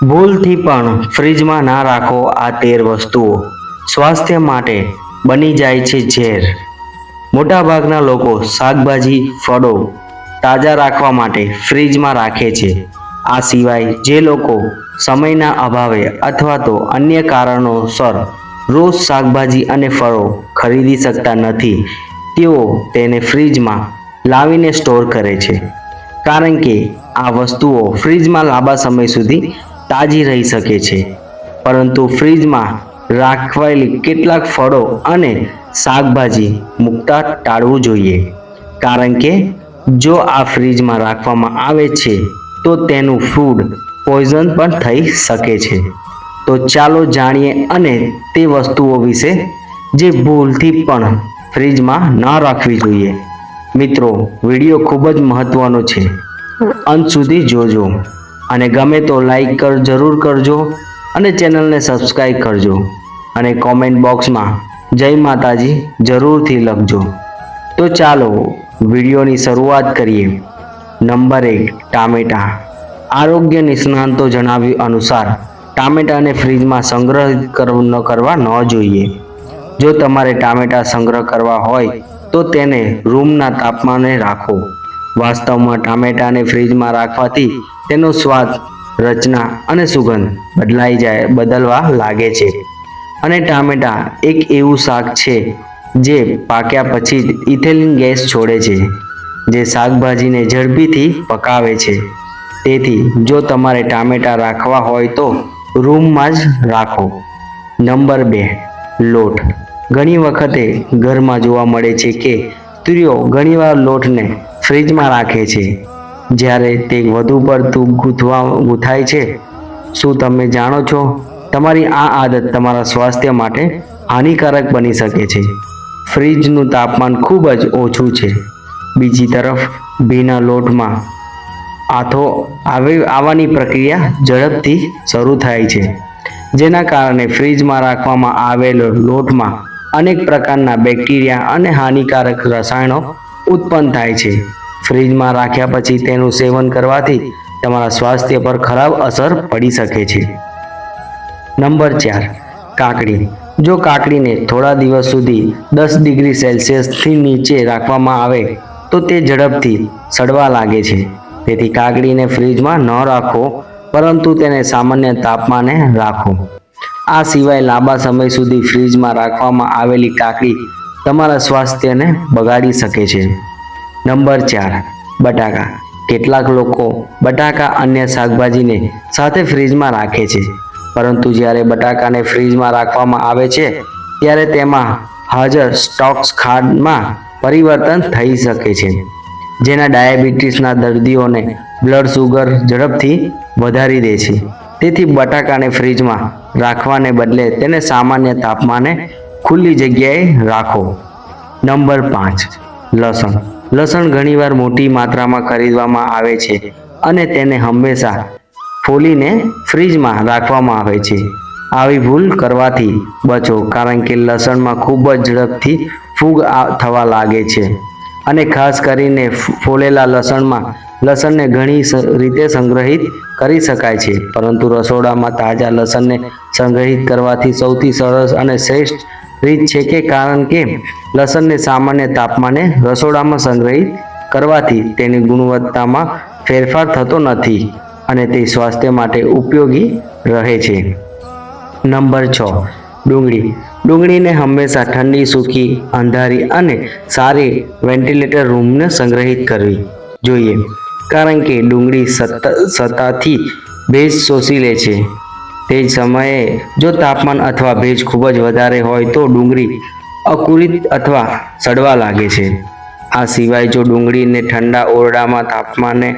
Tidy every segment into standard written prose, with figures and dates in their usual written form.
ભૂલથી પણ ફ્રીજમાં ના રાખો આ 13 વસ્તુઓ. સ્વાસ્થ્ય માટે બની જાય છે ઝેર. મોટાભાગના લોકો શાકભાજી, ફળો તાજા રાખવા માટે ફ્રીજમાં રાખે છે. આ સિવાય જે લોકો સમયના અભાવે અથવા તો અન્ય કારણોસર રોજ શાકભાજી અને ફળો ખરીદી શકતા નથી, તેઓ તેને ફ્રીજમાં લાવીને સ્ટોર કરે છે. કારણ કે આ વસ્તુઓ ફ્રીજમાં લાંબા સમય સુધી તાજી રહી શકે છે. પરંતુ ફ્રીજમાં રાખવાયેલી કેટલાક ફળો અને શાકભાજી મૂકતા ટાળવું જોઈએ. કારણ કે જો આ ફ્રીજમાં રાખવામાં આવે છે તો તેનું ફૂડ પોઈઝન પણ થઈ શકે છે. તો ચાલો જાણીએ અને તે વસ્તુઓ વિશે જે ભૂલથી પણ ફ્રીજમાં ન રાખવી જોઈએ. મિત્રો, વિડીયો ખૂબ જ મહત્વનો છે. અંત સુધી જોજો અને ગમે તો લાઈક જરૂર કરજો અને ચેનલને સબસ્ક્રાઈબ કરજો અને કોમેન્ટ બોક્સમાં જય માતાજી જરૂરથી લખજો. તો ચાલો વિડીયોની શરૂઆત કરીએ. નંબર 1, ટામેટા. આરોગ્ય નિષ્ણાતો જણાવ્યું અનુસાર ટામેટાને ફ્રીજમાં સંગ્રહિત કરવા ન જોઈએ. જો તમારે ટામેટા સંગ્રહ કરવા હોય તો તેને રૂમના તાપમાને રાખો. વાસ્તવમાં ટામેટાને ફ્રીજમાં રાખવાથી તેનો સ્વાદ, રચના અને સુગંધ બદલવા લાગે છે. અને ટામેટા એક એવું શાક છે જે પાક્યા પછી જ ઇથિલિન ગેસ છોડે છે, જે શાકભાજીને ઝડપીથી પકાવે છે. તેથી જો તમારે ટામેટા રાખવા હોય તો રૂમમાં જ રાખો. નંબર 2, લોટ. ઘણી વખતે ઘરમાં જોવા મળે છે કે સ્ત્રીઓ ઘણીવાર લોટને ફ્રીજમાં રાખે છે જ્યારે તે વધુ પડતું ગૂંથાય છે. શું તમે જાણો છો, તમારી આ આદત તમારા સ્વાસ્થ્ય માટે હાનિકારક બની શકે છે. ફ્રીજનું તાપમાન ખૂબ જ ઓછું છે. બીજી તરફ ભીના લોટમાં આથો આવવાની પ્રક્રિયા ઝડપથી શરૂ થાય છે, જેના કારણે ફ્રીજમાં રાખવામાં આવેલ લોટમાં અનેક પ્રકારના બેક્ટેરિયા અને હાનિકારક રસાયણો ઉત્પન્ન થાય છે. ફ્રીજમાં રાખ્યા પછી તેનું સેવન કરવાથી તમારા સ્વાસ્થ્ય પર ખરાબ અસર પડી શકે છે. નંબર 4, કાકડી. જો કાકડીને થોડા દિવસ સુધી 10 ડિગ્રી સેલ્સિયસથી નીચે રાખવામાં આવે તો તે ઝડપથી સડવા લાગે છે. તેથી કાકડીને ફ્રીજમાં ન રાખો, પરંતુ તેને સામાન્ય તાપમાને રાખો. આ સિવાય લાંબા સમય સુધી ફ્રીજમાં રાખવામાં આવેલી કાકડી તમારા સ્વાસ્થ્યને બગાડી શકે છે. નંબર 4, બટાકા. કેટલાક લોકો બટાકા અન્ય શાકભાજીને સાથે ફ્રીજમાં રાખે છે, પરંતુ જ્યારે બટાકાને ફ્રીજમાં રાખવામાં આવે છે ત્યારે તેમાં હાજર સ્ટોક્સ ખાંડમાં પરિવર્તન થઈ શકે છે, જેના ડાયાબિટીસના દર્દીઓને બ્લડ સુગર ઝડપથી વધારી દે છે. તેથી બટાકાને ફ્રીજમાં રાખવાને બદલે તેને સામાન્ય તાપમાને ખુલ્લી જગ્યાએ રાખો. નંબર 5, લસણ. લસણ ઘણીવાર મોટી માત્રામાં ખરીદવામાં આવે છે અને તેને હંમેશા ફોલીને ફ્રીજમાં રાખવામાં આવે છે. આવી ભૂલ કરવાથી બચો, કારણ કે લસણમાં ખૂબ જ ઝડપથી ફૂગ થવા લાગે છે. અને ખાસ કરીને ફોલેલા લસણને ઘણી રીતે સંગ્રહિત કરી શકાય છે, પરંતુ રસોડામાં તાજા લસણને સંગ્રહિત કરવાથી સૌથી સરળ અને શ્રેષ્ઠ રીત છે. કારણ કે લસણને સામાન્ય તાપમાને રસોડામાં સંગ્રહિત કરવાથી તેની ગુણવત્તામાં ફેરફાર થતો નથી અને તે સ્વાસ્થ્ય માટે ઉપયોગી રહે છે. નંબર 6, ડુંગળી. ડુંગળીને હંમેશા ઠંડી, સૂકી, અંધારી અને સારી વેન્ટિલેટર રૂમને સંગ્રહિત કરવી જોઈએ, કારણ કે ડુંગળી સતતથી ભેજ શોષી લે છે. તે જ સમયે જો તાપમાન અથવા ભેજ ખૂબ જ વધારે હોય તો ડુંગળી અંકુરિત અથવા સડવા લાગે છે. આ સિવાય જો ડુંગળીને ઠંડા ઓરડામાં તાપમાને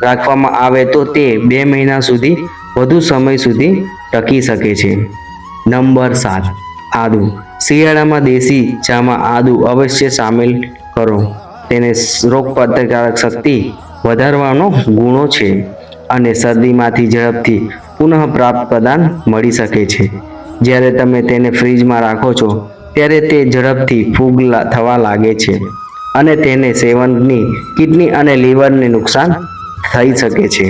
રાખવામાં આવે તો તે 2 મહિના સુધી વધુ સમય સુધી ટકી શકે છે. નંબર 7, આદુ. શિયાળામાં દેશી ચામાં આદુ અવશ્ય સામેલ કરો. તેને રોગપ્રતિકારક શક્તિ વધારવાનો ગુણો છે અને શરદીમાંથી ઝડપથી પુનઃપ્રાપ્ત પ્રદાન મળી શકે છે. જ્યારે તમે તેને ફ્રીજમાં રાખો છો ત્યારે તે ઝડપથી ફૂગ થવા લાગે છે અને તેને સેવનની કિડની અને લીવરને નુકસાન થઈ શકે છે.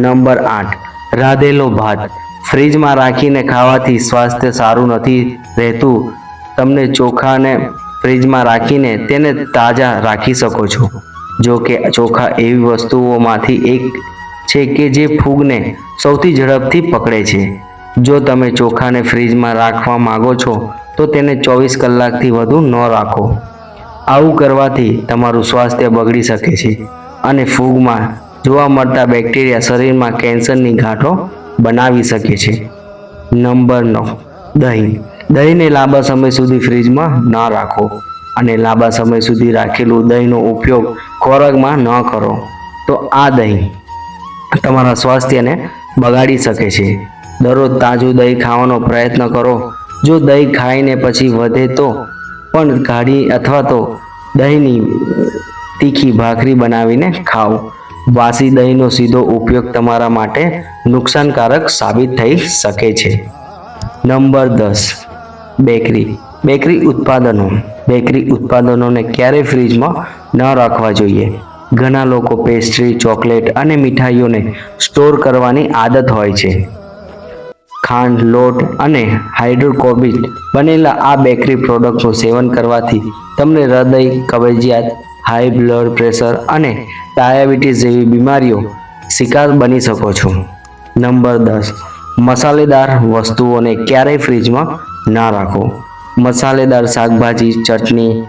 નંબર 8, રાંધેલો ભાત ફ્રીજમાં રાખીને ખાવાથી સ્વાસ્થ્ય સારું નથી રહેતું. તમને ચોખાને ફ્રીજમાં રાખીને તેને તાજા રાખી શકો છો. જો કે ચોખા એવી વસ્તુઓમાંથી એક છે કે જે ફૂગને સૌથી ઝડપથી પકડે છે. જો તમે ચોખાને ફ્રીજમાં રાખવા માંગો છો તો તેને 24 કલાકથી વધુ ન રાખો. આવું કરવાથી તમારું સ્વાસ્થ્ય બગડી શકે છે અને ફૂગમાં જોવા મળતા બેક્ટેરિયા શરીરમાં કેન્સરની ગાંઠો બનાવી શકે છે. નંબર 9, દહીં. દહીંને લાંબા સમય સુધી ફ્રીજમાં ન રાખો અને લાંબા સમય સુધી રાખેલું દહીંનો ઉપયોગ ખોરાકમાં ન કરો તો આ દહીં તમારા સ્વાસ્થ્યને બગાડી શકે છે. દરરોજ તાજું દહીં ખાવાનો પ્રયત્ન કરો. જો દહીં ખાઈને પછી વધે તો પણ કાઢી અથવા તો દહીંની તીખી ભાખરી બનાવીને ખાઓ. વાસી દહીંનો સીધો ઉપયોગ તમારા માટે નુકસાનકારક સાબિત થઈ શકે છે. Number 10, bakery. બેકરી ઉત્પાદનોને ક્યારેય ફ્રીજમાં ન રાખવા જોઈએ. ઘણા લોકો પેસ્ટ્રી, ચોકલેટ અને મીઠાઈઓને સ્ટોર કરવાની આદત હોય છે. ખાંડ, લોટ અને હાઇડ્રોકોર્બિક બનેલા આ બેકરી પ્રોડક્ટનું સેવન કરવાથી તમને હૃદય, કબજિયાત, હાઈ બ્લડ પ્રેશર અને ડાયાબિટીસ જેવી બીમારીઓ શિકાર બની શકો છો. નંબર 10, મસાલેદાર વસ્તુઓને ક્યારેય ફ્રીજમાં ના રાખો. મસાલેદાર શાકભાજી, ચટણી,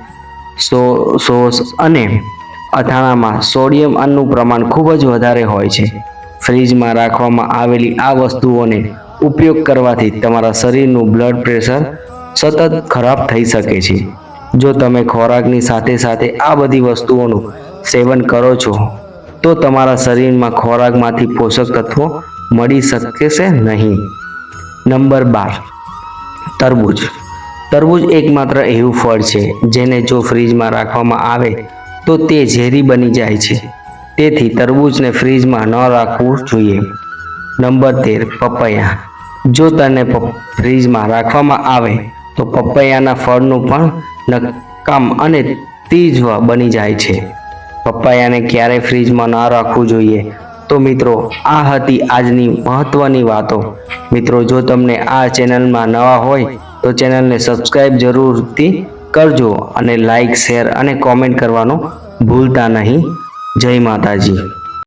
સોસ અને અથાણાંમાં સોડિયમનું પ્રમાણ ખૂબ જ વધારે હોય છે. ફ્રીજમાં રાખવામાં આવેલી આ વસ્તુઓને ઉપયોગ કરવાથી તમારા શરીરનું બ્લડ પ્રેશર સતત ખરાબ થઈ શકે છે. જો તમે ખોરાકની સાથે સાથે આ બધી વસ્તુઓનું સેવન કરો છો તો તમારા શરીરમાં ખોરાકમાંથી પોષક તત્વો મળી શકશે નહીં. નંબર 12, તરબૂચ. તરબૂચ એકમાત્ર એવું ફળ છે જેને જો ફ્રીજમાં રાખવામાં આવે તો તે ઝેરી બની જાય છે. તેથી તરબૂચને ફ્રીજમાં ન રાખવું જોઈએ. નંબર 13, પપૈયા. જો તેને ફ્રીજમાં રાખવામાં આવે તો પપૈયાના ફળનું પણ નકામ અને તીવ્ર બની જાય છે. પપૈયાને ક્યારેય ફ્રીજમાં ન રાખવું જોઈએ. તો મિત્રો, આ હતી આજની મહત્વની વાતો. મિત્રો, જો તમને આ ચેનલમાં નવા હોય તો ચેનલને સબસ્ક્રાઇબ જરૂરથી કરજો અને લાઈક, શેર અને કોમેન્ટ કરવાનું ભૂલતા નહીં. જય માતાજી.